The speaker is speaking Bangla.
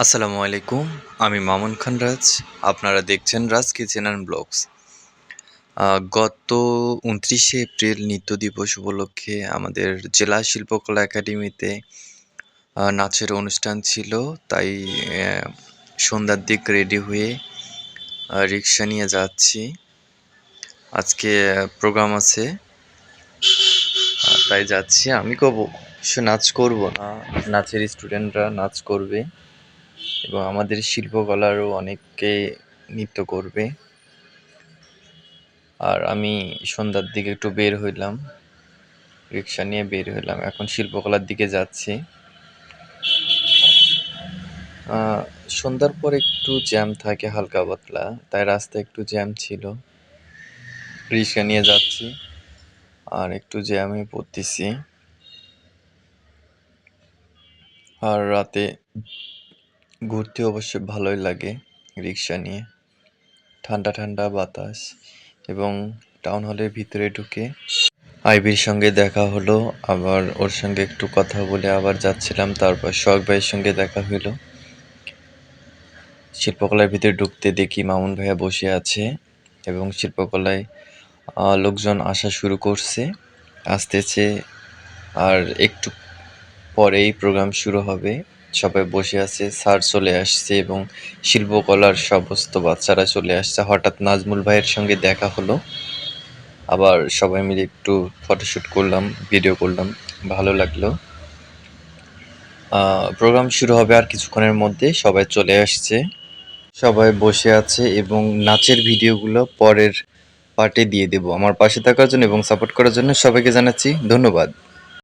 আসসালামু আলাইকুম। আমি মামুন খান রাজ। আপনারা দেখছেন রাজ কিচেন অ্যান্ড ব্লগস। গত ২৯শে এপ্রিল নৃত্য দিবস উপলক্ষে আমাদের জেলা শিল্পকলা একাডেমিতে নাচের অনুষ্ঠান ছিল। তাই সন্ধ্যার দিক রেডি হয়ে রিক্সা নিয়ে যাচ্ছি। আজকে প্রোগ্রাম আছে, তাই যাচ্ছি। আমি অবশ্য নাচ করব না, নাচের স্টুডেন্টরা নাচ করবে এবং আমাদের শিল্পকলারও অনেকে নৃত্য করবে। আর আমি সন্ধ্যার দিকে একটু বের হইলাম, রিক্সা নিয়ে বের হইলাম। এখন শিল্পকলার দিকে যাচ্ছি। সন্ধ্যার পর একটু জ্যাম থাকে হালকা পাতলা, তাই রাস্তায় একটু জ্যাম ছিল। রিক্সা নিয়ে যাচ্ছি আর একটু জ্যামে পড়তেছি। আর রাতে ঘুরতে অবশ্য ভালোই লাগে রিক্সা নিয়ে। ঠান্ডা ঠান্ডা বাতাস এবং টাউন হলের ভিতরে ঢুকে আইবির সঙ্গে দেখা হলো। আবার ওর সঙ্গে একটু কথা বলে আবার যাচ্ছিলাম। তারপর সোহাগ ভাইয়ের সঙ্গে দেখা হলো। শিল্পকলার ভিতরে ঢুকতে দেখি মামুন ভাইয়া বসে আছে এবং শিল্পকলায় লোকজন আসা শুরু করছে, আসতেছে। আর একটু পরেই প্রোগ্রাম শুরু হবে। সবাই বসে আছে, স্যার চলে আসছে এবং শিল্পকলার সমস্ত বাচ্চারা চলে আসছে। হঠাৎ নাজমুল ভাইয়ের সঙ্গে দেখা হলো। আবার সবাই মিলে একটু ফটোশ্যুট করলাম, ভিডিও করলাম, ভালো লাগলো। প্রোগ্রাম শুরু হবে আর কিছুক্ষণের মধ্যে। সবাই চলে আসছে, সবাই বসে আছে এবং নাচের ভিডিওগুলো পরের পার্টে দিয়ে দেব। আমার পাশে থাকার জন্য এবং সাপোর্ট করার জন্য সবাইকে জানাচ্ছি ধন্যবাদ।